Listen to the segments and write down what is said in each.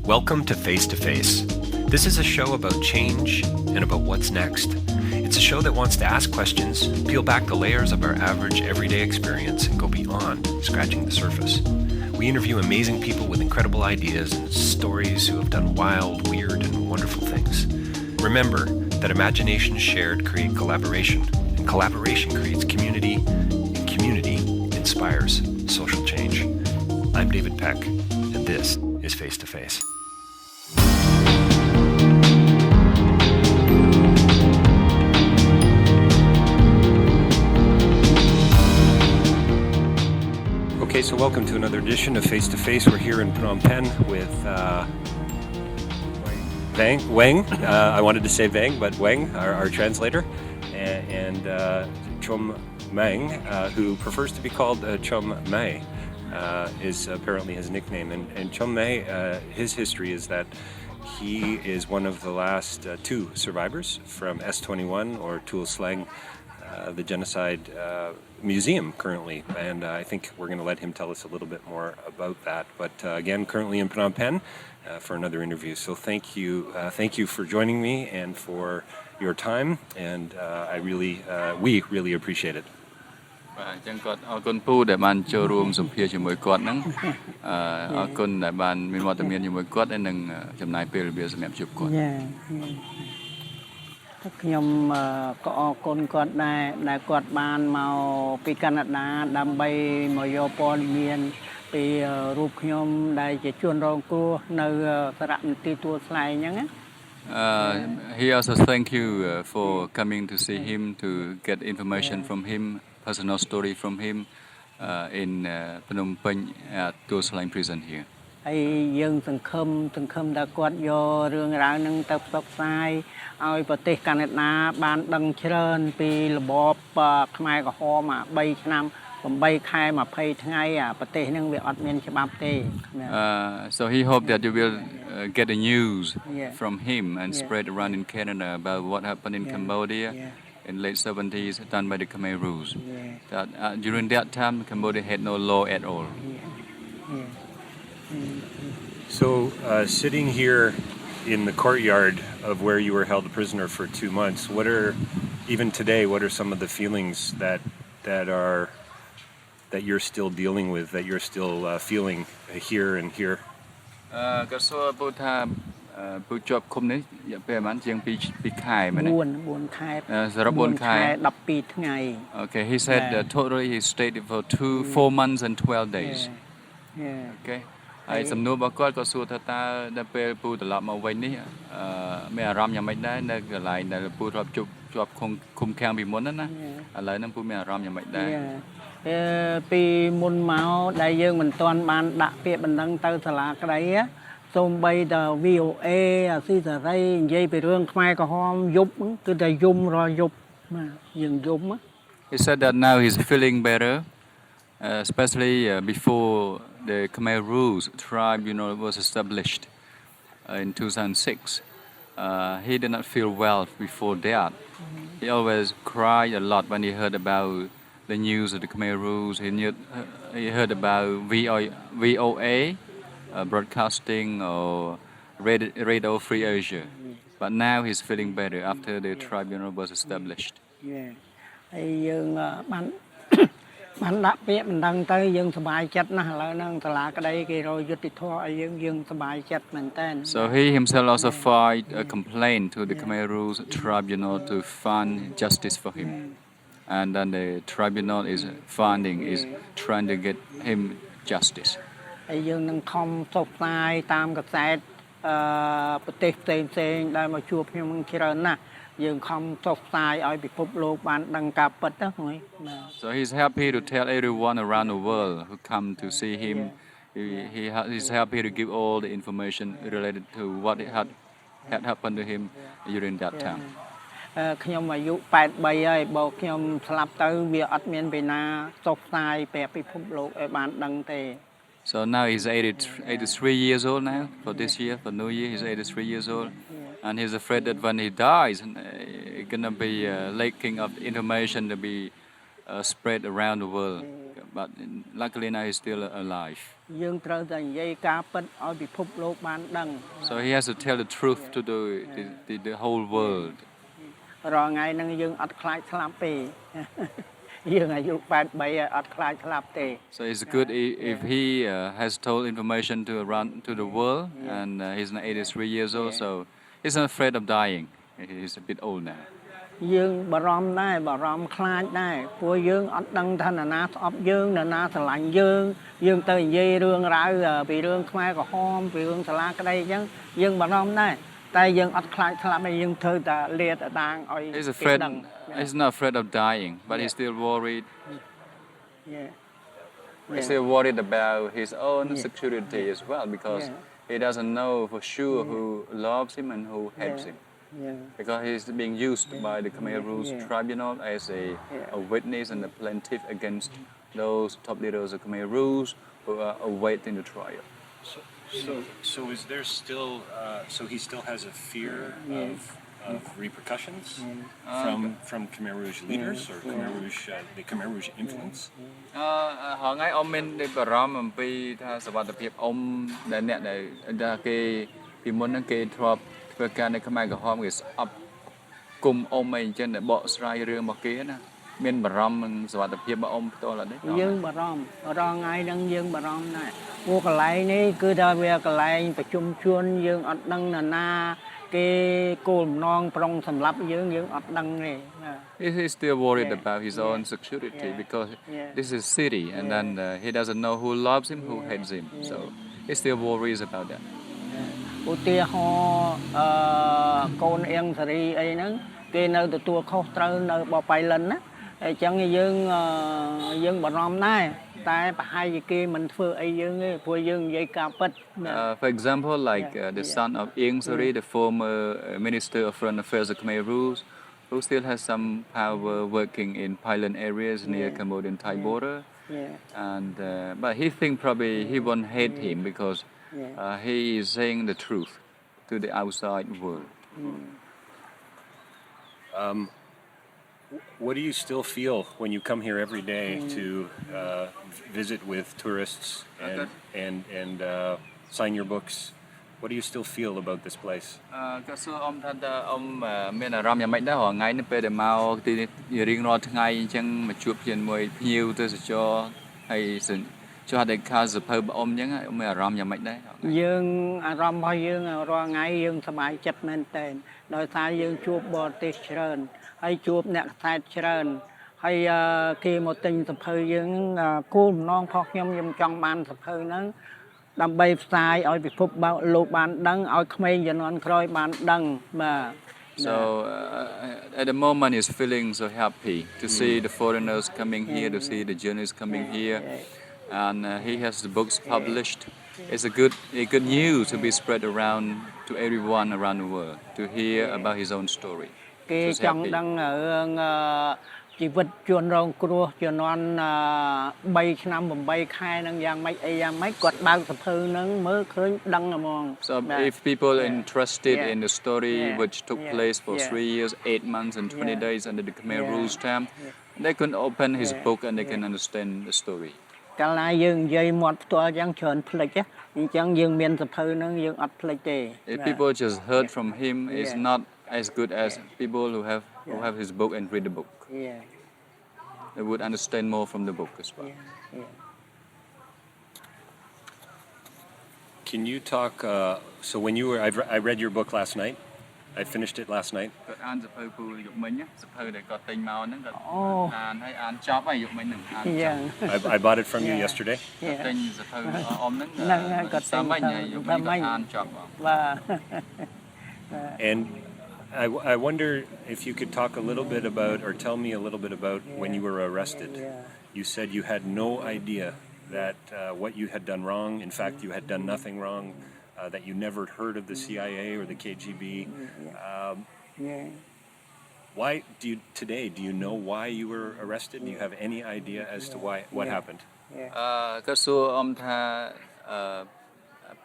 Welcome to Face to Face. This is a show about change and about what's next. It's a show that wants to ask questions, peel back the layers of our average everyday experience, and go beyond scratching the surface. We interview amazing people with incredible ideas and stories who have done wild, weird, and wonderful things. Remember that imagination shared create collaboration, and collaboration creates community, and community inspires social change. I'm David Peck, and this is Face to Face. Okay, so welcome to another edition of Face to Face. We're here in Phnom Penh with Wang. I wanted to say Vang, but Wang, our translator, and Chum Mey, who prefers to be called Chum Mey, is apparently his nickname. And Chum Mey, his history is that he is one of the last two survivors from S-21 or Tuol Sleng, the genocide museum currently, and I think we're going to let him tell us a little bit more about that. But again, currently in Phnom Penh for another interview. So thank you for joining me and for your time, and we really appreciate it. បាទអញ្ចឹងគាត់អរគុណពូដែលបានចូលរួមសម្ភាសជាមួយគាត់ហ្នឹងអរគុណដែលបានមានវត្តមានជាមួយគាត់ហើយនឹងចំណាយពេលវេលាសម្រាប់ជួបគាត់ ខ្ញុំក៏អរគុណគាត់ដែរដែលគាត់បានមកពីកាណាដាដើម្បីមកយកព័ត៌មានពីរូបខ្ញុំដែលជាជនរងគ្រោះនៅសារមន្ទីរទួលស្លែងអញ្ចឹងណា He also thank you for coming to see him to get information from him, personal story from him in Phnom Penh at Tuol Sleng prison here. ហើយយើងសង្ឃឹមថាគាត់យករឿងរ៉ាវហ្នឹងទៅផ្សព្វផ្សាយឲ្យប្រទេសកាណាដាបានដឹងច្រើនពីរបបខ្មែរក្រហម3ឆ្នាំ8ខែ20ថ្ងៃប្រទេសហ្នឹងវាអត់មានច្បាប់ទេ So he hoped that you will get the news from him and spread around in Canada about what happened in Cambodia in late 70s done by the Khmer Rouge. That during that time Cambodia had no law at all. So sitting here in the courtyard of where you were held a prisoner for 2 months, even today, what are some of the feelings that you're still dealing with, that you're still feeling here and here? ក៏សួរពូថាពូជាប់ឃុំនេះរយៈពេលប្រហែលជាង2ខែមែនទេ 4ខែ សរុប4ខែ 12ថ្ងៃ Okay, he said totally he stayed for 4 months and 12 days. Okay. ហើយសំណួររបស់គាត់ក៏សួរថាតើដល់ពេលពូត្រឡប់មកវិញនេះមានអារម្មណ៍យ៉ាងម៉េចដែរនៅកន្លែងដែលពូធ្លាប់ជាប់ឃុំឃាំងពីមុនណាឥឡូវហ្នឹងពូមានអារម្មណ៍យ៉ាងម៉េចដែរពីមុនមកដែលយើងមិនទាន់បានដាក់ពាក្យបណ្ដឹងទៅសាលាក្តីសូម្បីតែ VOA អាស៊ីសេរីនិយាយពីរឿងខ្មែរក្រហមយប់គឺតែយំរាល់យប់យើងយំ He said that now he's feeling better, especially before the Khmer Rouge tribunal was established in 2006. He did not feel well before that. He always cried a lot when he heard about the news of the Khmer Rouge. He heard about VOA broadcasting or Radio Free Asia. But now he's feeling better after the tribunal was established. Yeah. បានដាក់ពាក្យបណ្ដឹងទៅយើងសប្បាយចិត្តណាស់ឥឡូវហ្នឹងសាលាក្តីគេរកយុត្តិធម៌ឲ្យយើងសប្បាយចិត្តមែនតើ So he himself also filed a complaint to the Khmer Rouge tribunal to find justice for him. And then the tribunal is trying to get him justice. ហើយយើងនឹងខំផ្សព្វផ្សាយតាមកសែតប្រទេសផ្សេងៗដែលមកជួបខ្ញុំនឹងច្រើនណាស់ So he's happy to tell everyone around the world who come to see him. He's happy to give all the information related to what had happened to him during that time. ខ្ញុំអាយុ83ហើយបើខ្ញុំស្លាប់ទៅវាអត់មានពេលណាចុះផ្សាយប្រាប់ពិភពលោកឲ្យបានដឹងទេ So now he's 83 years old now. For this year, for New Year, he's 83 years old. And he's afraid that when he dies, it's going to be lacking of information to be spread around the world but luckily now he's still alive. យើងត្រូវតែនិយាយការពិតឲ្យពិភពលោកបានដឹង So he has to tell the truth to the whole world. រាល់ថ្ងៃហ្នឹងយើងអត់ខ្លាចស្លាប់ទេ យើងអាយុ83ហើយអត់ខ្លាចស្លាប់ទេ So it's good if he has told information to the world, and he's now 83 years old, so he's not afraid of dying. He's a bit old now. យើងបារម្ភដែរបារម្ភខ្លាចដែរព្រោះយើងអត់ដឹងថានរណាស្អប់យើងនរណាស្រឡាញ់យើងទៅនិយាយរឿងរ៉ាវពីរឿងខ្មែរក្រហមពីរឿងសាលាក្តីអញ្ចឹងយើងបារម្ភដែរតែយើងអត់ខ្លាចស្លាប់ទេយើងត្រូវតែលាតត្រដាងឲ្យ He's not afraid of dying, but he's still worried. Yeah. He's still worried about his own security as well, because he doesn't know for sure who loves him and who hates him. Because he's being used by the Khmer Rouge tribunal as a witness and a plaintiff against those top leaders of Khmer Rouge who are awaiting the trial. So is there still? So he still has a fear of repercussions from Khmer Rouge leaders or Khmer Rouge the Khmer Rouge influence. ហងៃអ៊ំមានបារម្ភអំពីថាសុវត្ថិភាពអ៊ំដែលអ្នកដែលគេពីមុនហ្នឹងគេធ្លាប់ធ្វើការនៅខ្មែរក្រហមគេស្អប់គុំអ៊ំអីអញ្ចឹងដែលបកស្រាយរឿងរបស់គេណាមានបារម្ភនឹងសុវត្ថិភាពរបស់អ៊ំផ្ទាល់អត់ទេយើងបារម្ភរាល់ថ្ងៃហ្នឹងយើងបារម្ភដែរព្រោះកន្លែងនេះគឺថាវាកន្លែងប្រជុំជនយើងអត់ដឹងនរណាគេគោលបំណងប្រុងសម្រាប់យើងអត់ដឹងទេ He's still worried about his own security because this is city and then he doesn't know who loves him who hates him so he still worries about that ឧទាហរណ៍កូនអៀងសេរីអីហ្នឹងគេនៅទទួលខុសត្រូវនៅបបៃលិនណាអញ្ចឹងយើងបារម្ភដែរតែប្រហែលជាគេមិនធ្វើអីយើងទេព្រោះយើងនិយាយការពិត For example like the son of Ieng Sari the former minister of foreign affairs of Khmer Rouge who still has some power working in pilot areas near Cambodian Thai border and but he think probably he won't hate him because he is saying the truth to the outside world. What do you still feel when you come here every day to visit with tourists and sign your books? What do you still feel about this place? ក៏សួរអ៊ំថាតើអ៊ំមានអារម្មណ៍យ៉ាងម៉េចដែររាល់ថ្ងៃនេះពេលដែលមកទីនេះរៀងរាល់ថ្ងៃអញ្ចឹងមកជួបជាមួយភ្ញៀវទេសចរហើយចុះតែខាសភៅបងអ៊ំអញ្ចឹងអ៊ំមានអារម្មណ៍យ៉ាងម៉េចដែរយើងអារម្មណ៍របស់យើងរាល់ថ្ងៃយើងសប្បាយចិត្តមែនទែនដោយសារយើងជួបបរទេសច្រើនហើយជួបអ្នកខ្សែច្រើនហើយគេមកទិញសភៅយើងគោលបំណងរបស់ខ្ញុំចង់បានសភៅហ្នឹងដើម្បីផ្សាយឲ្យពិភពលោកបានដឹងឲ្យក្មេងជំនាន់ក្រោយបានដឹងបាទ So at the moment he's feeling so happy to see the foreigners coming here to see the journalists coming here and he has the books published. It's a good news to be spread around to everyone around the world to hear about his own story. គេចង់ដឹងរឿងជីវិតជនរងគ្រោះជំនាន់3ឆ្នាំ8ខែហ្នឹងយ៉ាងម៉េចអីយ៉ាងម៉េចគាត់បើកសភៅហ្នឹងមើលឃើញដឹងហ្មង So if people are interested in the story which took place for 3 years 8 months and 20 days under the Khmer Rouge time they can open his book and they can understand the story. កាលណាយើងនិយាយមាត់ផ្ទាល់យ៉ាងច្រើនផ្លេចអញ្ចឹងយើងមានសភៅហ្នឹងយើងអត់ផ្លេចទេ If people just heard from him it's not as good as people who have his book and read the book. They would understand more from the book as well. Can you talk? So when you were, I read your book last night. I finished it last night. គាត់អានសភៅពូយុគមិញសភៅដែលគាត់ទិញមកហ្នឹងគាត់អានហើយអានចប់ហើយយុគមិញហ្នឹងអានចប់ I bought it from you yesterday. ទិញសភៅអ៊ំហ្នឹងគាត់ទិញមិញហើយយុគមិញគាត់អានចប់បាទ And I wonder if you could talk a little bit about, or tell me a little bit about when you were arrested. You said you had no idea that what you had done wrong. In fact, you had done nothing wrong. That you never heard of the CIA or the KGB. Why do you know why you were arrested? Do you have any idea as to what happened? គាត់សួរអ៊ំថា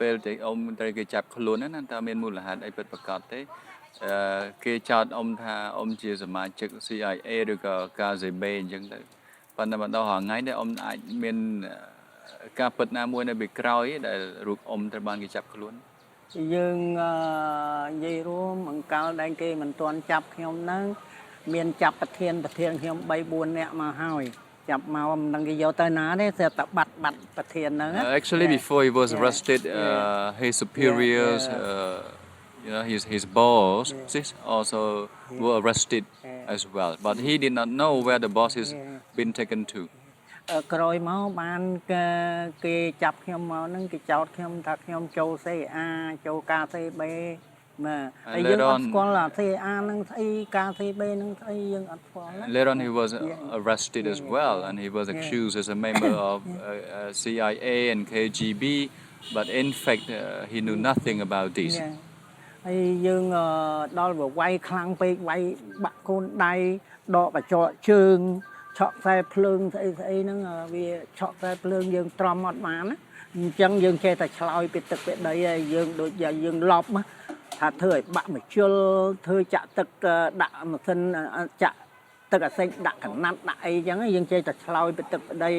ពេលដែលអ៊ំត្រូវគេចាប់ខ្លួនហ្នឹងតើមានមូលហេតុអីពិតប្រាកដទេគេចោទអ៊ំថាអ៊ំជាសមាជិក CIA ឬក៏ KGB អញ្ចឹងទៅ ប៉ុន្តែបន្តហងៃនេះអាចមានការពិតណាមួយនៅពីក្រោយដែលរូបត្រូវបានគេចាប់ខ្លួន យើងនិយាយរួមអង្កលដែលគេមិនទាន់ចាប់ខ្ញុំហ្នឹងមានចាប់ប្រធានខ្ញុំ 3-4 នាក់មកហើយចាប់មកមិនដឹងគេយកទៅណាទេតែតែបាត់ប្រធានហ្នឹង Actually before he was arrested his superiors his boss also were arrested as well but he did not know where the boss is been taken to ក្រោយមកបានគេចាប់ខ្ញុំមកហ្នឹងគេចោទខ្ញុំថាខ្ញុំចូល CA ចូលការ CB បាទហើយយើងអត់ស្គាល់ថា CA ហ្នឹងស្អីការ CB ហ្នឹងស្អីយើងអត់ស្គាល់ Later on he was arrested as well and he was accused as a member of CIA and KGB but in fact he knew nothing about this ហើយយើងដល់វាយខ្លាំងពេកវាយបាក់កូនដៃដកកញ្ចក់ជើងឆក់ខ្សែភ្លើងស្អីហ្នឹងវាឆក់ខ្សែភ្លើងយើងត្រំអត់បានណាអញ្ចឹងយើងចេះតែឆ្លោយពីទឹកពីដីហើយយើងដូចយើងឡប់ថាធ្វើឲ្យបាក់មកជុលធ្វើចាក់ទឹកដាក់ម៉ាស៊ីនចាក់ទឹកអាសេចដាក់កណាត់ដាក់អីចឹងយើងចេះតែឆ្លោយពីទឹកពីដី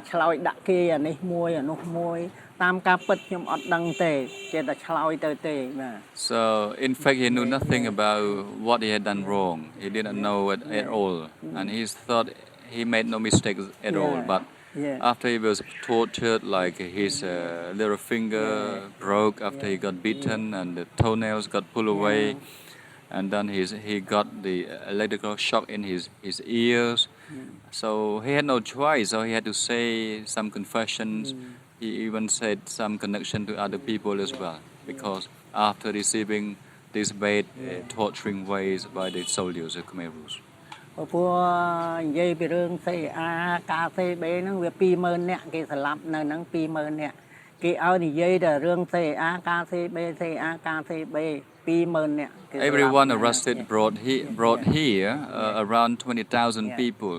ឆ្លោយដាក់គេអានេះមួយអានោះមួយតាមការពិតខ្ញុំអត់ដឹងទេចេះតែឆ្លោយទៅទេបាទ So in fact he knew nothing about what he had done wrong he didn't know it at all and he thought he made no mistakes at all but after he was tortured like his little finger broke after he got beaten and the toenails got pulled away and then he got the electrical shock in his ears so he had no choice so he had to say some confessions he even said some connection to other people as well because after receiving these bad torturing ways by the soldiers of Khmer Rouge ព្រោះនិយាយពីរឿង CA ការ CB ហ្នឹងវា 20000 នាក់គេស្លាប់នៅហ្នឹង 20000 នាក់គេឲ្យនិយាយតែរឿង CA ការ CB CA ការ CB 20000 នាក់ Everyone arrested brought here around 20,000 people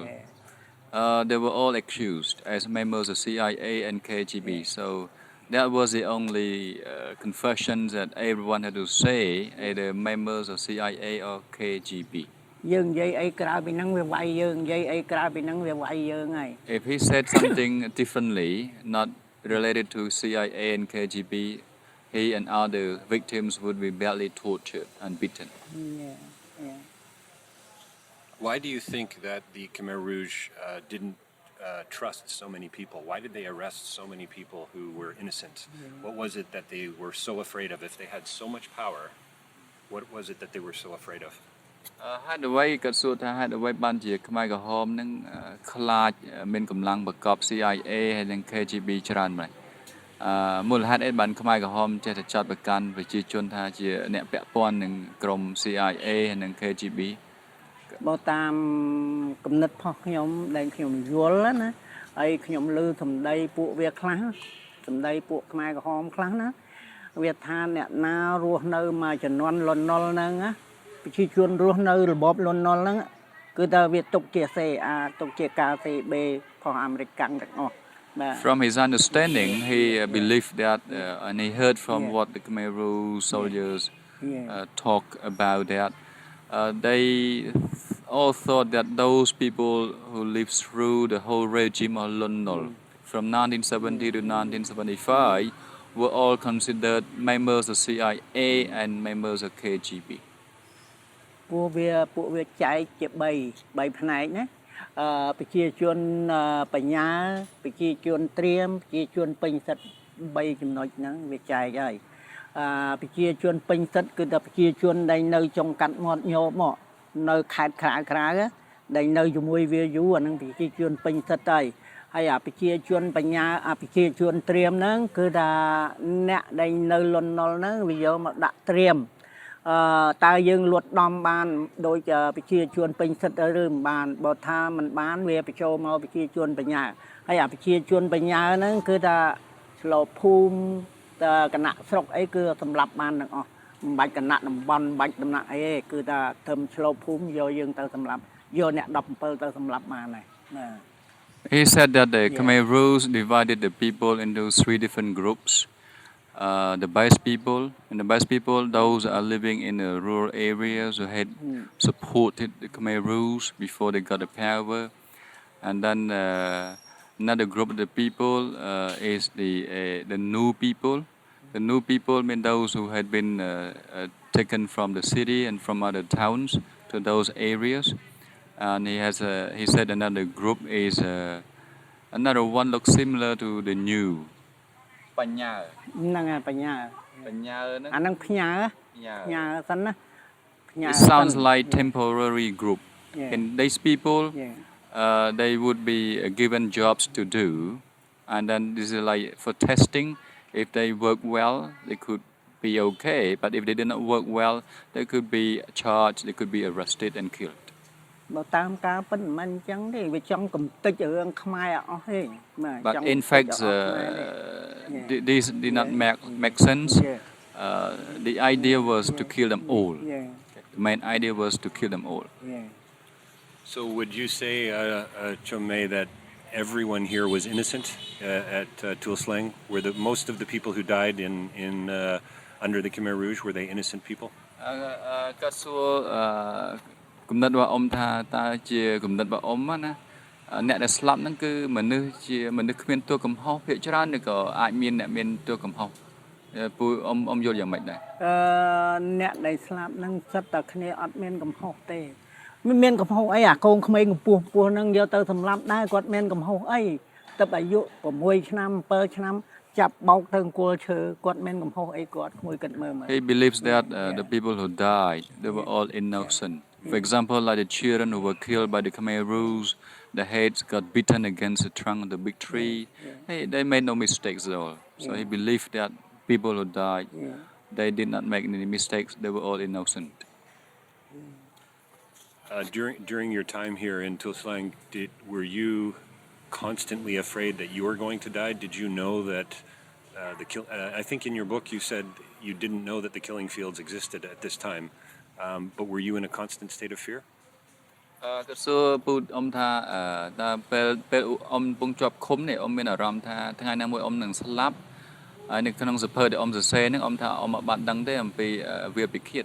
they were all accused as members of CIA and KGB so that was the only confession that everyone had to say either members of CIA or KGB យើងនិយាយអីក្រៅពីហ្នឹងវាវាយយើងនិយាយអីក្រៅពីហ្នឹងវាវាយយើងហើយ If he said something differently not related to CIA and KGB he and other victims would be badly tortured and beaten Why do you think that the Khmer Rouge didn't trust so many people? Why did they arrest so many people who were innocent? What was it that they were so afraid of? If they had so much power, what was it that they were so afraid of? ហេតុអ្វីគាត់សួរថាហេតុអ្វីបានជាខ្មែរក្រហមនឹងខ្លាចមានកម្លាំងបង្កប់ CIA ហើយនិង KGB ច្រើនម្ល៉េះមូលហេតុអីបានខ្មែរក្រហមចេះតែចាត់ប្រកាន់ប្រជាជនថាជាអ្នកពាក់ព័ន្ធនឹងក្រុម CIA ហើយនិង KGB បើតាមគំនិតរបស់ខ្ញុំដែលខ្ញុំយល់ណាហើយខ្ញុំឮសម្ដីពួកវាខ្លះសម្ដីពួកខ្មែរក្រហមខ្លះណាវាថាអ្នកណារស់នៅមួយចំនួនលន់នល់ហ្នឹងណាប្រជាជនរស់នៅរបបលន់នល់ហ្នឹងគឺថាវាទុកជា CA ទុកជាការ CB របស់អាមេរិកទាំងអស់ From his understanding he believed that and he heard from what the Khmer Rouge soldiers talk about that they all thought that those people who lived through the whole regime of Lon Nol from 1970 to 1975 were all considered members of CIA and members of KGB. ពួកវាចែកជា3ផ្នែកណាប្រជាជនបញ្ញាប្រជាជនត្រៀមប្រជាជនពេញសិទ្ធិ3ចំណុចហ្នឹងវាចែកហើយប្រជាជនពេញសិទ្ធិគឺថាប្រជាជនដែលនៅចុងកាត់មាត់ញោមមកនៅខេត្តក្រៅដែលនៅជាមួយវាយូរអាហ្នឹងប្រជាជនពេញសិទ្ធិហើយប្រជាជនបញ្ញាប្រជាជនត្រៀមហ្នឹងគឺថាអ្នកដែលនៅលន់នល់ហ្នឹងវាយកមកដាក់ត្រៀមតើយើងលួតដំបានដោយប្រជាជនពេញសិទ្ធិឬមិនបានបើថាមិនបានវាបញ្ចូលមកប្រជាជនបញ្ញាហើយប្រជាជនបញ្ញាហ្នឹងគឺថាឆ្លោភូមិគណៈស្រុកអីគឺសម្រាប់បានទាំងអស់មិនបាច់គណៈតំបន់មិនបាច់ដំណាក់អីទេគឺថាធ្វើឆ្លោភូមិយកយើងទៅសម្រាប់យកអ្នក17ទៅសម្រាប់បានហើយ He said that the Khmer Rouge divided the people into 3 different groups the best people and the best people those are living in the rural areas who had supported the Khmer Rouge before they got the power and then another group of the people is the new people. The new people mean those who had been taken from the city and from other towns to those areas. And he said another group is another one looks similar to the new. ហ្នឹងហើយបញ្ញាអាហ្នឹងផ្ញើសិនណា It sounds like temporary group. And these people, they would be given jobs to do, and then this is like for testing. If they work well, they could be okay. But if they did not work well, they could be charged. They could be arrested and killed. បើតាមការពិតមិនមែនអញ្ចឹងទេវាចង់កំទេចរឿងខ្មែរអស់ទេ But in fact, this did not make sense. The idea was to kill them all. The main idea was to kill them all. So would you say, Chum Mey, that everyone here was innocent at Tuol Sleng? Were most of the people who died in under the Khmer Rouge, were they innocent people? គាត់សួរគំនិតរបស់អ៊ំថាតើជាគំនិតរបស់អ៊ំណាអ្នកដែលស្លាប់ហ្នឹងគឺមនុស្សជាមនុស្សគ្មានទោសកំហុសភាគច្រើនឬក៏អាចមានអ្នកមានទោសកំហុសពូអ៊ំយល់យ៉ាងម៉េចដែរអ្នកដែលស្លាប់ហ្នឹងសិតតែគ្នាអត់មានកំហុសទេមិនមានកំហុសអីអាកូនក្មេងកម្ពស់ហ្នឹងយកទៅសម្លាប់ដែរគាត់មានកំហុសអីទៅអាយុ6ឆ្នាំ7ឆ្នាំចាប់បោកទៅអង្គុលឈើគាត់មានកំហុសអីគាត់ក្មួយគិតមើលមើល He believes that the people who died they were all innocent. For example, like the children who were killed by the Khmer Rouge, the heads got beaten against the trunk of the big tree. They made no mistakes at all. So he believed that people who died, they did not make any mistakes. They were all innocent. During your time here in Tuol Sleng, were you constantly afraid that you were going to die? Did you know that I think in your book you said you didn't know that the killing fields existed at this time. But were you in a constant state of fear? ក៏សួរពូអ៊ំថាតើពេលអ៊ំពងជាប់ឃុំនេះអ៊ំមានអារម្មណ៍ថាថ្ងៃណាមួយអ៊ំនឹងស្លាប់ហើយនៅក្នុងសភើដែលអ៊ំសរសេរហ្នឹងអ៊ំថាអ៊ំអត់បានដឹងទេអំពីវាពិឃាត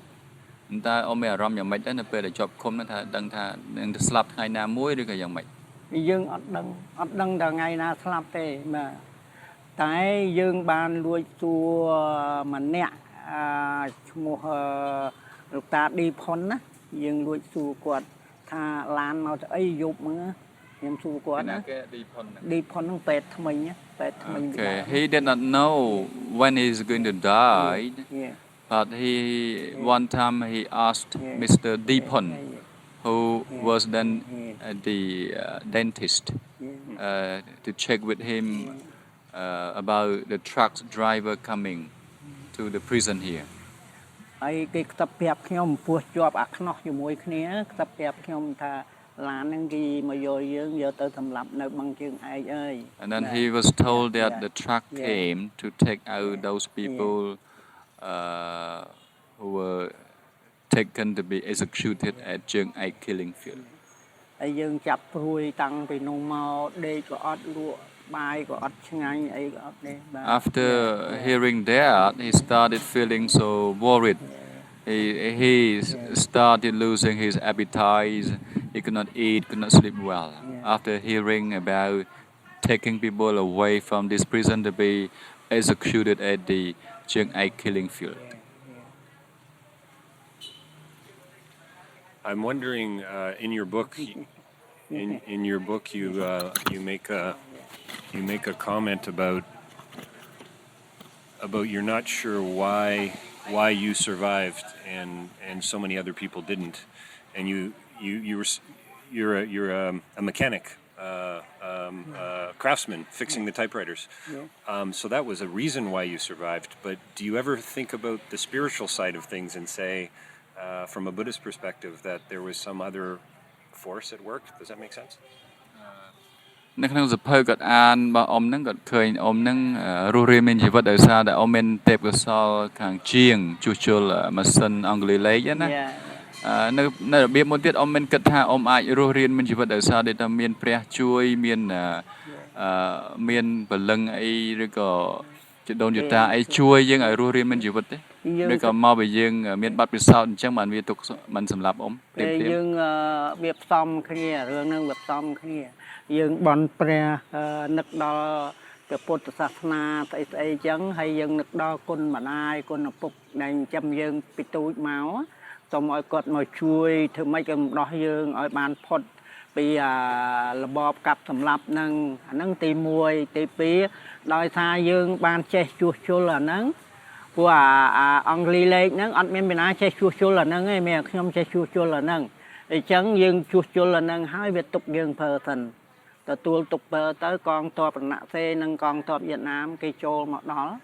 តើអ៊ំមានអារម្មណ៍យ៉ាងម៉េចដែរនៅពេលដែលជាប់ឃុំហ្នឹងថាដឹងថានឹងស្លាប់ថ្ងៃណាមួយឬក៏យ៉ាងម៉េចយើងអត់ដឹងដល់ថ្ងៃណាស្លាប់ទេបាទតែយើងបានលួចសួរម្នាក់ឈ្មោះលោកតាឌីផុនណាយើងលួចសួរគាត់ថាឡានមកទៅអីយប់ហ្នឹងខ្ញុំសួរគាត់ណាឌីផុនហ្នឹងពេទ្យថ្មី Okay, he did not know when he's going to die, but one time he asked Mr. Deepon, who was then the dentist, to check with him about the truck driver coming to the prison here. ហើយគេខ្ទប់ប្រាប់ខ្ញុំពោះជាប់អាខ្នោះជាមួយគ្នាខ្ទប់ប្រាប់ខ្ញុំថាឡានហ្នឹងគេមកយកយើងយកទៅសម្លាប់នៅបឹងជើងឯកអើយ And then he was told that the truck came to take out those people who were taken to be executed at Chum Mey killing field. ហើយយើងចាប់ព្រួយតាំងពីនោះមកដេកក៏អត់លក់បាយក៏អត់ឆ្ងាញ់អីក៏អត់ទេបាទ After hearing that, he started feeling so worried. He started losing his appetite. He could not eat, could not sleep well. After hearing about taking people away from this prison to be executed at the Chum Mey killing field. I'm wondering, in your book, you make a comment about you're not sure why you survived and so many other people didn't, and you're a mechanic, craftsman fixing the typewriters. So that was a reason why you survived. But do you ever think about the spiritual side of things and say, from a Buddhist perspective, that there was some other force at work? Does that make sense? នៅក្នុងសភៅគាត់អានរបស់អ៊ំហ្នឹងគាត់ឃើញអ៊ំហ្នឹងរស់រានមានជីវិតដោយសារតែអ៊ំមានទេពកោសល្យខាងជាងជួសជុលម៉ាស៊ីនអង់គ្លេសលេខណានៅរបៀបមួយទៀតអ៊ំមានគិតថាអ៊ំអាចរស់រានមានជីវិតដោយសារតែមានព្រះជួយមានពលឹងអីឬក៏ជាដូនយតាអីជួយយើងឲ្យរស់រានមានជីវិតទេឬក៏មកពីយើងមានប័ណ្ណពិសោធន៍អញ្ចឹងបានវាទុកមិនសម្រាប់អ៊ំព្រាបយើងវាផ្សំគ្នារឿងហ្នឹងវាផ្សំគ្នា dương bon pre nực đo cái Phật sát na tại chẳng hay dương nực đo con mà ai con là phục đành chăm dương bị túi máu xong mọi cột mọi chui thử mấy cái đo dương ở bàn Phật bị là bọp cặp sầm lập nâng tì mùi tì pía đòi xa dương ban che chua chua là nâng của ông li lê nâng anh men bên ai che chua chua là nâng ấy mẹ không che chua chua là nâng thì chẳng dương chua chua là nâng hai việc tục dương phờ thần từ tuol tục phờ tới con to bằng nạ xe nâng con to Việt Nam cây trâu mọi đó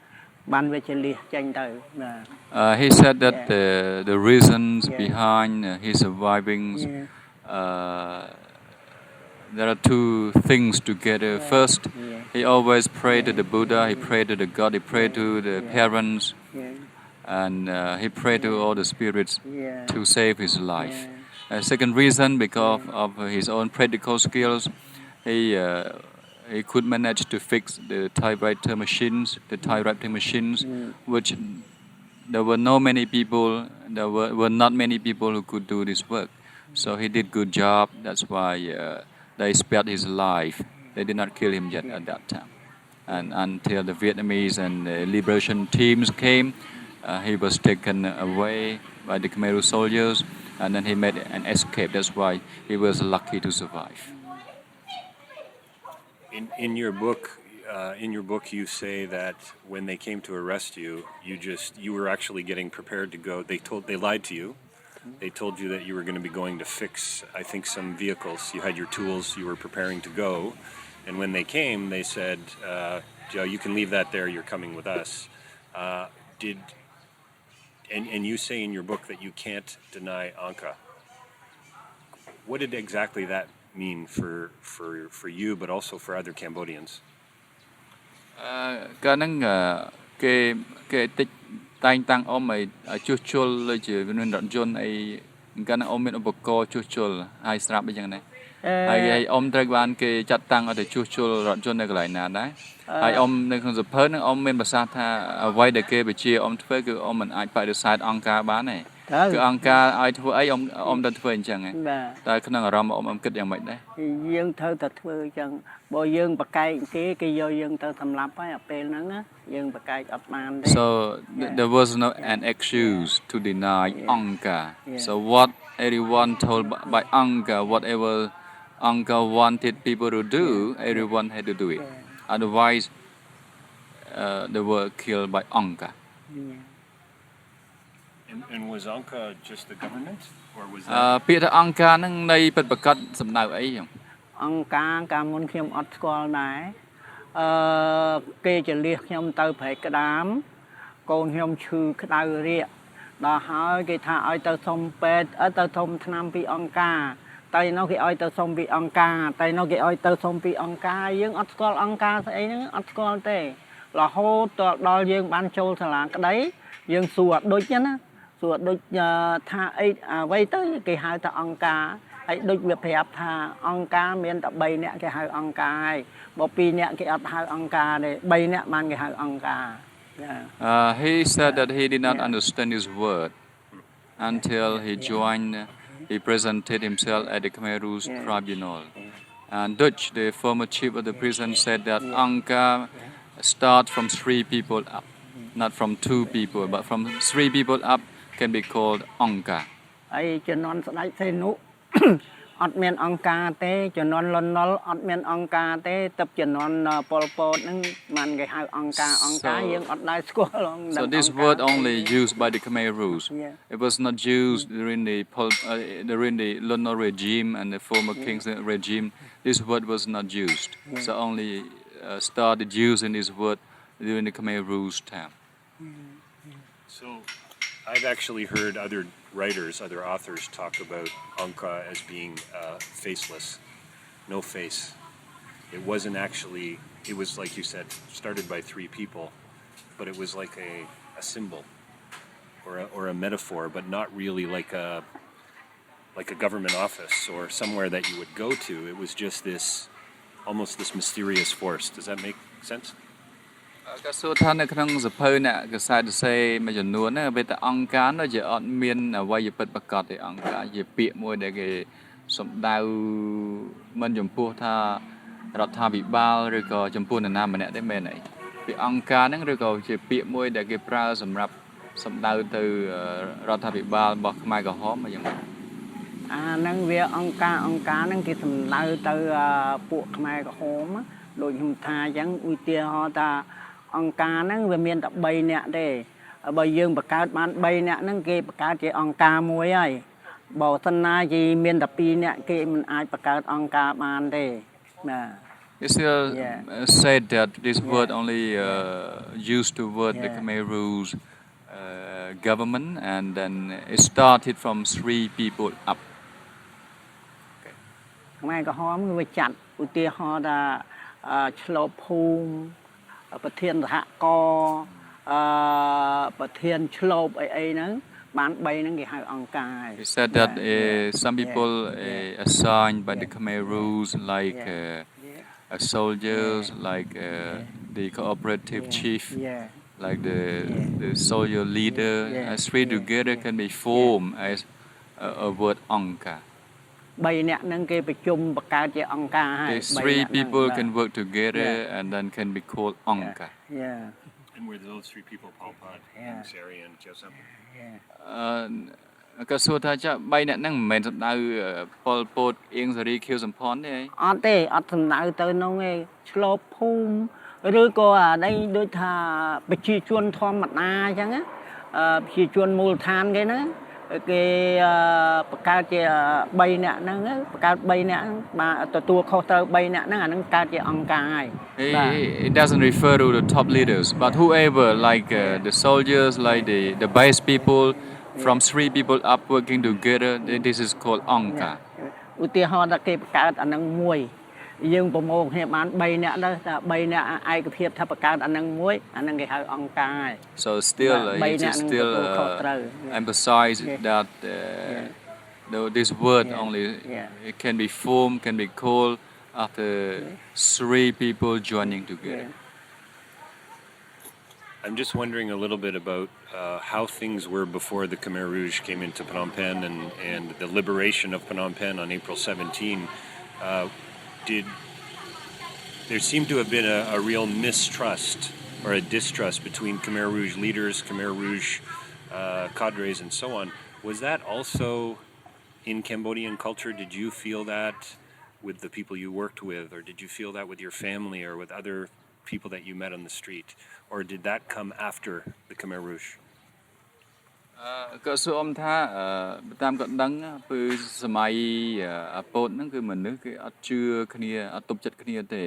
ban về chơi liệt tranh từ. He said that the reasons behind his surviving. There are two things together. First, he always prayed to the Buddha, he prayed to the God, he prayed to the parents, and he prayed to all the spirits to save his life. Second reason, because of his own practical skills, he could manage to fix the typewriter machines, the typewriting machines, which there were not many people who could do this work. So he did good job. That's why they spared his life. They did not kill him yet at that time. And until the Vietnamese and the liberation teams came, he was taken away by the Khmer Rouge soldiers, and then he made an escape. That's why he was lucky to survive. In your book, you say that when they came to arrest you, you were actually getting prepared to go. They lied to you. They told you that you were going to be going to fix, I think, some vehicles. You had your tools. You were preparing to go, and when they came, they said, "Joe, you can leave that there. You're coming with us." And you say in your book that you can't deny Angkar. What did exactly that mean for you, but also for other Cambodians? Cái năng cái tích tay tăng ôm ấy chuột chuộtเลยchứ nên đoạn chôn ấy cái năng ôm bên ôm bọc co chuột chuột hai strap bây giờ này hay ôm trai ban cái chặt tăng ở để chuột chuột đoạn chôn này cái lại nè đấy hay ôm nên không dập phớt nó ôm bên bờ sa tha vay để kê bề chia ôm phơi cứ ôm mình ai phải được side Angkar bán này cứ Angkar ai thưa ấy ôm đơn phơi chẳng ấy tại khả năng ram ôm kíchอย่างvậy đấy dương thơ tật phơi chẳng bộ dương bạc cây cái vô dương thơ thầm lắm á apel nắng á dương bạc cây ấp man đấy. So there was no an excuse to deny Angkar. So what everyone told by Angkar, whatever Angkar wanted people to do, everyone had to do it. Otherwise, they were killed by Angkar. And was Angkar just the government, or was that? ពាក្យថាអង្គការនឹងនៃពិតប្រាកដសំដៅអីហ្នឹង អង្គការកាលមុនខ្ញុំអត់ស្គាល់ដែរគេចលះខ្ញុំទៅប្រែកក្តាមកូនខ្ញុំឈឺក្តៅរាកដល់ហើយគេថាឲ្យទៅសុំពេទ្យទៅសុំថ្នាំពីអង្គការតែនោះគេឲ្យទៅសុំពីអង្គការតែនោះគេឲ្យទៅសុំពីអង្គការយើងអត់ស្គាល់អង្គការស្អីហ្នឹងអត់ស្គាល់ទេរហូតដល់យើងបានចូលសាលាក្តីយើងសួរដូចណាសួរដូចថាអីអ្វីទៅគេហៅថាអង្គការហើយដូចវាប្រាប់ថាអង្គការមានតែ3នាក់គេហៅអង្គការហើយបើ2នាក់គេអត់ហៅអង្គការទេ3នាក់បានគេហៅអង្គការ He said that he did not understand his word until he joined. He presented himself at the Khmer Rouge tribunal. And Dutch, the former chief of the prison, said that Angkar starts from 3 people up, not from 2 people, but from 3 people up can be called Angkar. ហើយជំនាន់ស្ដេចសេនុ អត់មានអង្គការទេជំនាន់លន់នល់អត់មានអង្គការទេទឹកជំនាន់ប៉ុលពតហ្នឹងបានគេហៅអង្គការយើងអត់ដែរស្គាល់ So this word only used by the Khmer Rouge. It was not used during the Lon Nol regime and the former king's regime. This word was not used. So only started using this word during the Khmer Rouge time. So I've actually heard other writers, other authors talk about Angkar as being faceless, no face. It wasn't actually, it was like you said, started by 3 people, but it was like a symbol or a metaphor, but not really like a government office or somewhere that you would go to. It was just almost this mysterious force. Does that make sense? ក៏សួរថានៅក្នុងសភៅអ្នកកសែតសេមួយចំនួនណាវាតែអង្គការនោះជាអត់មានអ្វីពិតប្រាកដទេអង្គការជាពាក្យមួយដែលគេ សំដៅមិនចំពោះថារដ្ឋាភិបាលឬក៏ចំពោះនរណាម្នាក់ទេមែនអីពីអង្គការហ្នឹងឬក៏ជាពាក្យមួយដែលគេប្រើសម្រាប់សំដៅទៅរដ្ឋាភិបាលរបស់ខ្មែរក្រហមយ៉ាងម៉េចហ្នឹងវាអង្គការហ្នឹងគេសំដៅទៅពួកខ្មែរក្រហមដូចខ្ញុំថាអញ្ចឹងឧទាហរណ៍ថាអង្គការហ្នឹងវាមានតែ3នាក់ទេបើយើងបង្កើតបាន3នាក់ហ្នឹងគេបង្កើតជាអង្គការមួយហើយបើសិនណាជាមានតែ2នាក់គេមិនអាចបង្កើតអង្គការបានទេបាទ You still said that this word only used to word the Khmer Rouge government and then it started from 3 people up. ខ្មែរក្រហមគឺវាចាត់ឧទាហរណ៍ថាឆ្លូបភូមិប្រធានសហករណ៍ប្រធានឆ្លូបអីហ្នឹងបាន3ហ្នឹងគេហៅអង្គការ He said that some people assigned by the Khmer Rouge like soldiers like the cooperative chief like the soldier leader as 3 together can be formed as a word Angkar. 3នាក់ហ្នឹងគេប្រជុំបង្កើតជាអង្គការហើយ 3 people can work together and then can be called Angkar. And were those 3 people Pol Pot, Sari and Joseph? ក៏សួរថាចា3នាក់ហ្នឹងមិនមែនសំដៅប៉ុលពតអៀងសារីខៀវសំផនទេអត់ទេអត់សំដៅទៅនោះទេឆ្លូបភូមិឬក៏អានេះដូចថាប្រជាជនធម្មតាអញ្ចឹងប្រជាជនមូលដ្ឋានគេហ្នឹងគេបង្កើតជា3នាក់ហ្នឹងបង្កើត3នាក់បាទទទួលខុសត្រូវ3នាក់ហ្នឹងអាហ្នឹងកើតជាអង្គការហើយ It doesn't refer to the top leaders but whoever like the soldiers like the base people from 3 people up working together this is called Angkar ឧទាហរណ៍ថាគេបង្កើតអាហ្នឹងមួយយើងប្រមូលគ្នាបាន3នាក់ដែរថា3នាក់ឯកភាពថាបង្កើតអាហ្នឹងមួយអាហ្នឹងគេហៅអង្គការ So still emphasize that this word only it can be formed can be called after 3 people joining together. I'm just wondering a little bit about how things were before the Khmer Rouge came into Phnom Penh and the liberation of Phnom Penh on April 17. There seemed to have been a real mistrust or a distrust between Khmer Rouge leaders, Khmer Rouge cadres, and so on. Was that also in Cambodian culture? Did you feel that with the people you worked with, or did you feel that with your family or with other people that you met on the street, or did that come after the Khmer Rouge? ក៏សូមថាតាមក៏ដឹងពីសម័យអាពតហ្នឹងគឺមនុស្សគេអត់ជឿគ្នាអត់ទុកចិត្តគ្នាទេ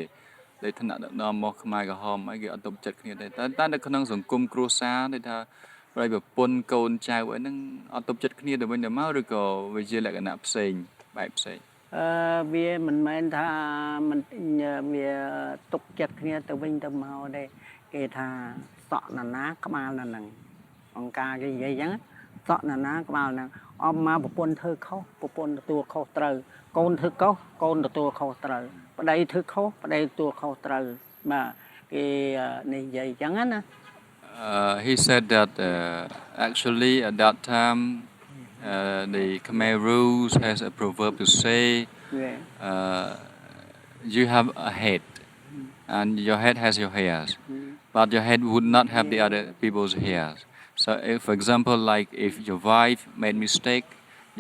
ដែលឋានៈដឹកនាំមកខ្មែរក្រហមអីគេអត់ទុកចិត្តគ្នាទេតែនៅក្នុងសង្គមគ្រួសារដូចថាប្រតិប្រពន្ធកូនចៅអីហ្នឹងអត់ទុកចិត្តគ្នាទៅវិញទៅមកឬក៏វាជាលក្ខណៈផ្សេងបែបផ្សេងវាមិនមែនថាមិនវាទុកចិត្តគ្នាទៅវិញទៅមកទេគេថាសក់ណាណាក្បាលណាហ្នឹងអង្គការគេនិយាយអញ្ចឹងសក់ណាណាក្បាលហ្នឹងអមមកប្រពន្ធធ្វើខុសប្រពន្ធទទួលខុសត្រូវកូនធ្វើខុសកូនទទួលខុសត្រូវប្តីធ្វើខុសប្តីទទួលខុសត្រូវបាទគេនិយាយអញ្ចឹងណា He said that actually at that time the Khmer Rouge has a proverb to say you have a head and your head has your hairs but your head would not have the other people's hairs so if, for example like if your wife made mistake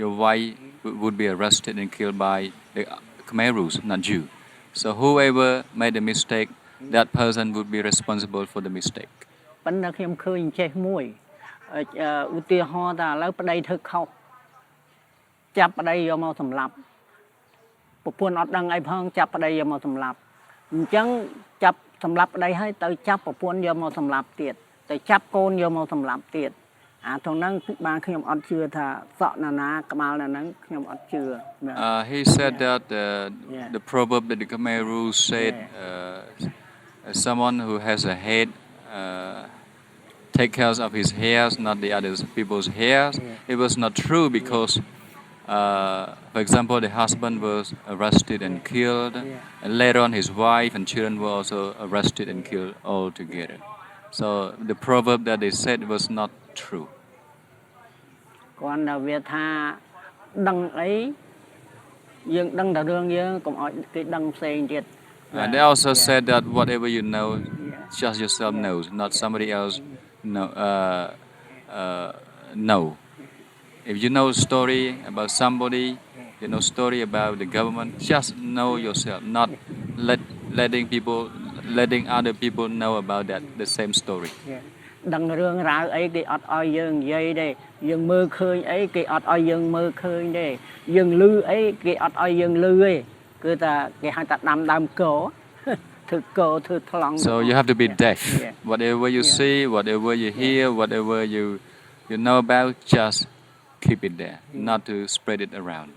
your wife would be arrested and killed by the Khmer Rouge not you so whoever made a mistake that person would be responsible for the mistake ប៉ុន្តែខ្ញុំឃើញចេះមួយឧទាហរណ៍ថាឥឡូវប្តីធ្វើខុសចាប់ប្តីយកមកសម្លាប់ប្រពន្ធអត់ដឹងអីផងចាប់ប្តីយកមកសម្លាប់អញ្ចឹងចាប់សម្លាប់ប្តីហើយទៅចាប់ប្រពន្ធយកមកសម្លាប់ទៀតទៅចាប់កូនយកមកសម្លាប់ទៀតអាត្រង់ហ្នឹងបានខ្ញុំអត់ជឿថាសក់ណាណាក្បាលណាហ្នឹងខ្ញុំអត់ជឿ He said that the proverb that the Khmer Rouge said someone who has a head take care of his hairs, not the other people's hairs. It was not true because, for example, the husband was arrested and killed, and later on his wife and children were also arrested and killed all together. So the proverb that they said was not true. គាត់ថាដឹងអី យើងដឹងតែរឿងយើងកុំឲ្យគេដឹងផ្សេងទៀត And they also said that whatever you know, just yourself knows, not somebody else know. If you know a story about somebody, you know story about the government, just know yourself, not letting other people know about the same story. ដឹងរឿងរ៉ាវអីគេអត់ឲ្យយើងនិយាយទេយើងមើលឃើញអីគេអត់ឲ្យយើងមើលឃើញទេយើងឮអីគេអត់ឲ្យយើងឮទេគឺថាគេហៅថាដាំដើមកោ So you have to be deaf. Whatever you see, whatever you hear, whatever you know about, just keep it there, not to spread it around.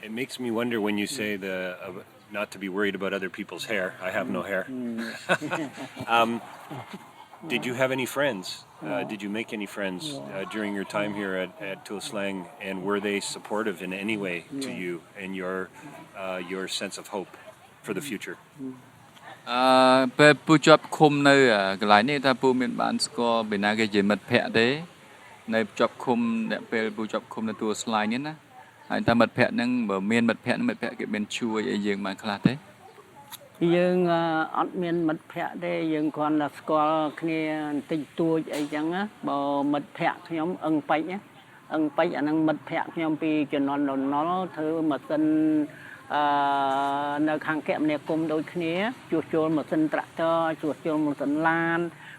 It makes me wonder when you say not to be worried about other people's hair. I have no hair. Did you have any friends? Did you make any friends during your time here at Tuol Sleng, and were they supportive in any way to you and your sense of hope for the future? ពេលពូជាប់ឃុំនៅកន្លែងនេះថាពូមានបានស្គាល់ពីណាគេជាមិត្តភ័ក្តិទេនៅជាប់ឃុំអ្នកពេលពូជាប់ឃុំនៅទួលស្លែងនេះណាហើយតើមិត្តភ័ក្តិហ្នឹងបើមានមិត្តភ័ក្តិគេមានជួយឲ្យយើងបានខ្លះទេយើងអត់មានមិត្តភ័ក្តិទេយើងគ្រាន់តែស្គាល់គ្នាបន្តិចតួចអីចឹងណាបើមិត្តភ័ក្តិខ្ញុំអឹងពេជ្រណាអឹងពេជ្រអាហ្នឹងមិត្តភ័ក្តិខ្ញុំពីជំនាន់នរណុលធ្វើម៉ាស៊ីននៅខាងគមនាគមន៍ដូចគ្នាជួសជុលម៉ាស៊ីនត្រាក់ទ័រជួសជុលម៉ាស៊ីនឡាន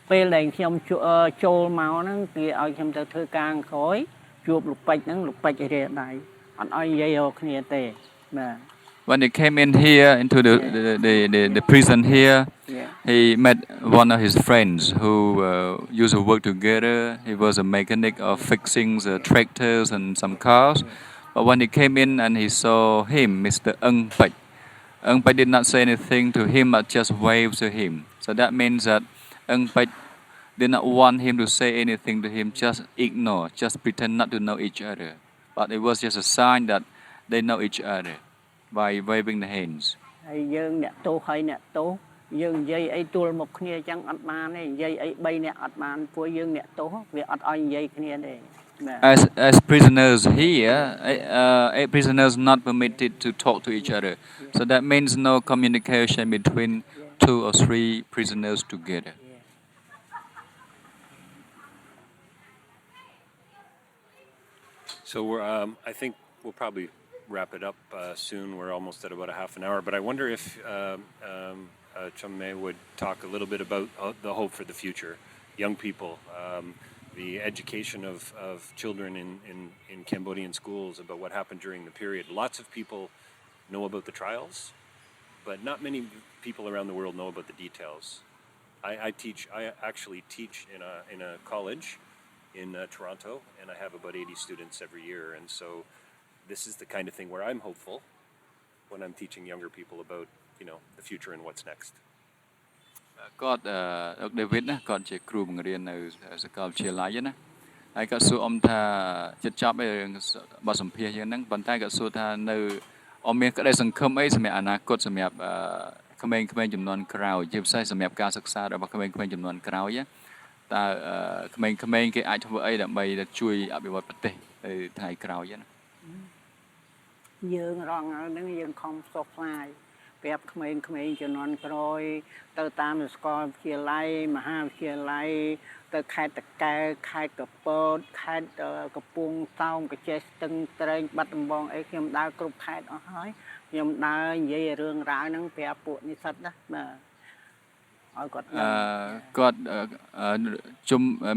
ពេលដែលខ្ញុំចូលមកហ្នឹងគេឲ្យខ្ញុំទៅធ្វើការក្រោយជួបលោកពេជ្រហ្នឹងលោកពេជ្ររេដៃអត់ឲ្យនិយាយរកគ្នាទេបាទ When he came in here into the prison here, he met one of his friends who used to work together. He was a mechanic of fixing tractors and some cars. But when he came in and he saw him, Mr. Ung Peck did not say anything to him, but just waved to him. So that means that Ung Peck did not want him to say anything to him, just ignore, just pretend not to know each other. But it was just a sign that they know each other by waving the hands. ហើយយើងអ្នកទោសហើយអ្នកទោសយើងនិយាយអីtúលមកគ្នាអញ្ចឹងអត់បានទេនិយាយអី3នាក់អត់បានព្រោះយើងអ្នកទោសវាអត់ឲ្យនិយាយគ្នាទេ As prisoners here, prisoners not permitted to talk to each other. So that means no communication between 2 or 3 prisoners together. So I think we'll probably wrap it up soon. We're almost at about a half an hour, but I wonder if Chum Mey would talk a little bit about the hope for the future, young people, the education of children in Cambodian schools about what happened during the period. Lots of people know about the trials, but not many people around the world know about the details. I actually teach in a college in Toronto, and I have about 80 students every year, and so this is the kind of thing where I'm hopeful when I'm teaching younger people about, the future and what's next. គាត់David ណាគាត់ជាគ្រូបង្រៀននៅសាកលវិទ្យាល័យណាហើយគាត់សួរអ៊ំថាចិត្តចប់ឯរឿងបទសម្ភាសន៍យ៉ាងហ្នឹងប៉ុន្តែគាត់សួរថានៅអ៊ំមានក្តីសង្ឃឹមអីសម្រាប់អនាគតសម្រាប់ក្មេងៗចំនួនក្រោយជាពិសេសសម្រាប់ការសិក្សារបស់ក្មេងៗចំនួនក្រោយតើក្មេងៗគេអាចធ្វើអីដើម្បីជួយអភិវឌ្ឍប្រទេសនៅថ្ងៃក្រោយណាយើងរងហ្នឹងយើងខំផ្សព្វផ្សាយប្រាប់ក្មេងៗជំនាន់ក្រោយទៅតាមសាកលវិទ្យាល័យមហាវិទ្យាល័យទៅខេត្តតាកែវខេត្តកពតខេត្តកំពង់សោមកចេះស្ទឹងត្រែងបាត់ដំបងអីខ្ញុំដើរគ្រប់ខេត្តអស់ហើយខ្ញុំដើរនិយាយរឿងរ៉ាវហ្នឹងប្រាប់ពួកនិស្សិតណាបាទ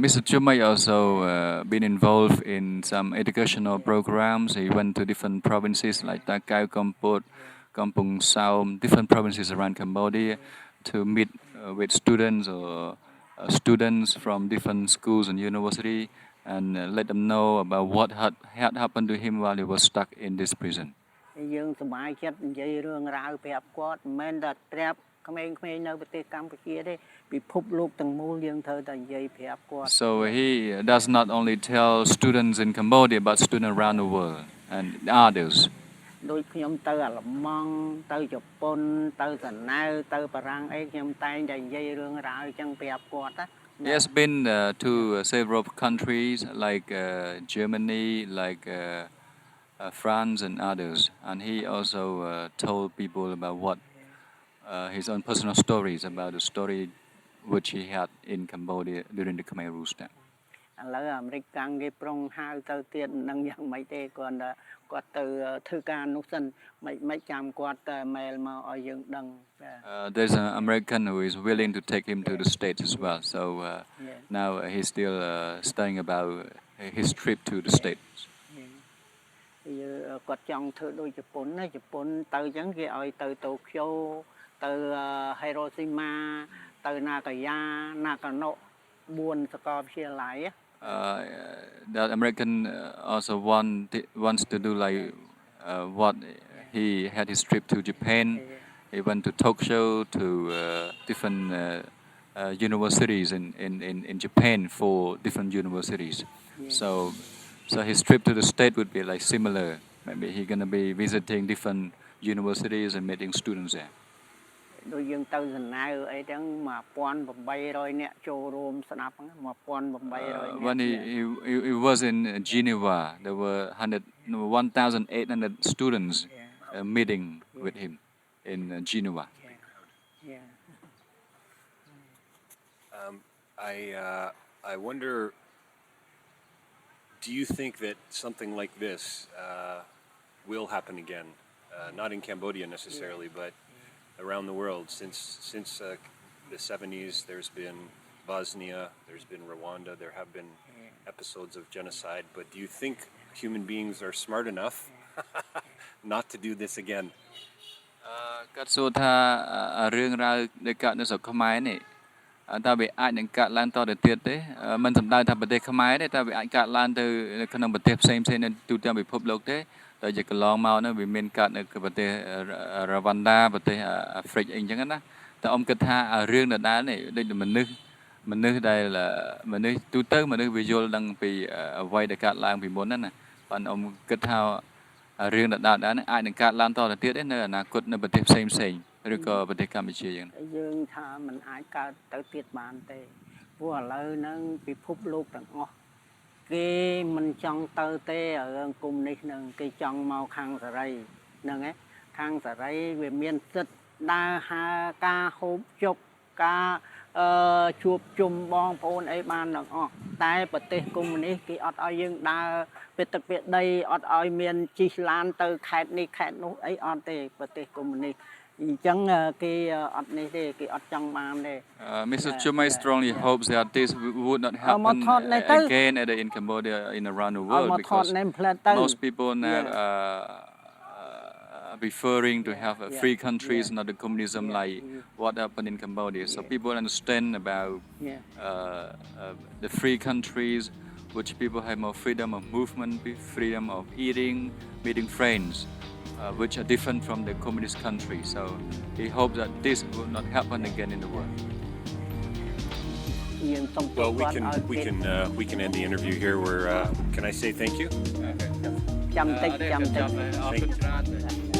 Mr. Chum Mey also been involved in some educational programs. He went to different provinces like Takao, Kampot, Kampong Saum, different provinces around Cambodia to meet with students or students from different schools and university and let them know about what had happened to him while he was stuck in this prison. យើងសប្បាយចិត្តនិយាយរឿងរ៉ាវប្រាប់គាត់មិនមែនតែប្រាប់ក្មេងៗនៅប្រទេសកម្ពុជាទេពិភពលោកទាំងមូលយើងត្រូវតែនិយាយប្រាប់គាត់ So he does not only tell students in Cambodia but students around the world and others ដូចខ្ញុំទៅអាឡម៉ង់ទៅជប៉ុនទៅសាណៅទៅបារាំងអីខ្ញុំតែងតែនិយាយរឿងរ៉ាវអញ្ចឹងប្រាប់គាត់ណា He has been to several countries like Germany like France and others, and he also told people about what his own personal stories about the story which he had in Cambodia during the Khmer Rouge time. ឥឡូវអាមេរិកកាំងគេប្រុងហៅទៅទៀតនឹងយ៉ាងម៉េចទេគាត់ទៅធ្វើការនោះសិនមិនចាំគាត់តែ mail មកឲ្យយើងដឹង There's an American who is willing to take him to the States as well. So now he's still studying about his trip to the States. គាត់ចង់ធ្វើដូចជប៉ុនណាជប៉ុនទៅអញ្ចឹងគេឲ្យទៅតូក្យូទៅហេរ៉ូស៊ីម៉ាទៅណាកាយ៉ាណាកាណូ4សាកលវិទ្យាល័យ The American also wants to do like what he had his trip to Japan. He went to Tokyo to different universities in Japan for different universities. So his trip to the state would be like similar. Maybe he's gonna be visiting different universities and meeting students there. ដូចយើងទៅសណៅអីទាំង 1,800 នាក់ចូលរួមស្ដាប់ហ្នឹង 1,800 When he was in Geneva, there were 1,800 students meeting with him in Geneva. I wonder, do you think that something like this will happen again? Not in Cambodia necessarily, but around the world. Since the 70s, there's been Bosnia, there's been Rwanda, there have been episodes of genocide. But do you think human beings are smart enough not to do this again? គាត់សួរថារឿងរ៉ាវដែលកើតនៅស្រុកខ្មែរនេះតើវាអាចនឹងកើតឡើងតទៅទៀតទេមិនសំដៅថាប្រទេសខ្មែរទេតើវាអាចកើតឡើងទៅក្នុងប្រទេសផ្សេងៗនៅទូទាំងពិភពលោកទេតែជាកន្លងមកនោះវាមានកើតនៅប្រទេសរវ៉ាន់ដាប្រទេសអាហ្វ្រិកអីចឹងណាតែអ៊ំគិតថារឿងដដែលនេះដូចមនុស្សដែលមនុស្សទូទៅមនុស្សវាយល់ដឹងពីអ្វីដែលកើតឡើងពីមុនហ្នឹងណាប៉ុន្តែអ៊ំគិតថារឿងដដែលនេះអាចនឹងកើតឡើងតទៅទៀតទេនៅអនាគតនៅប្រទេសផ្សេងឬក៏ប្រទេសកម្ពុជាចឹងយើងថាมันអាចកើតទៅទៀតបានទេព្រោះឥឡូវហ្នឹងពិភពលោកទាំងអស់គេមិនចង់ទៅទេរឿងកុំនេះនឹងគេចង់មកខាងសេរីហ្នឹងឯងខាងសេរីវាមានសិទ្ធិដើរហើរការហូបចុកការជួបជុំបងប្អូនអីបានទាំងអស់តែប្រទេសកុម្មុយនីសគេអត់ឲ្យយើងដើរពេលទឹកពេលដីអត់ឲ្យមានជិះឡានទៅខេត្តនេះខេត្តនោះអីអត់ទេប្រទេសកុម្មុយនីសអញ្ចឹងគេអត់នេះទេគេអត់ចង់បានទេ Mr. Chum Mey strongly hopes that this would not happen again in Cambodia and around the world because most people now preferring to have free countries, not the communism like what happened in Cambodia. So people understand about the free countries, which people have more freedom of movement, freedom of eating, meeting friends, which are different from the communist country. So he hopes that this will not happen again in the world. Well, we can end the interview here. Can I say thank you? Thank you.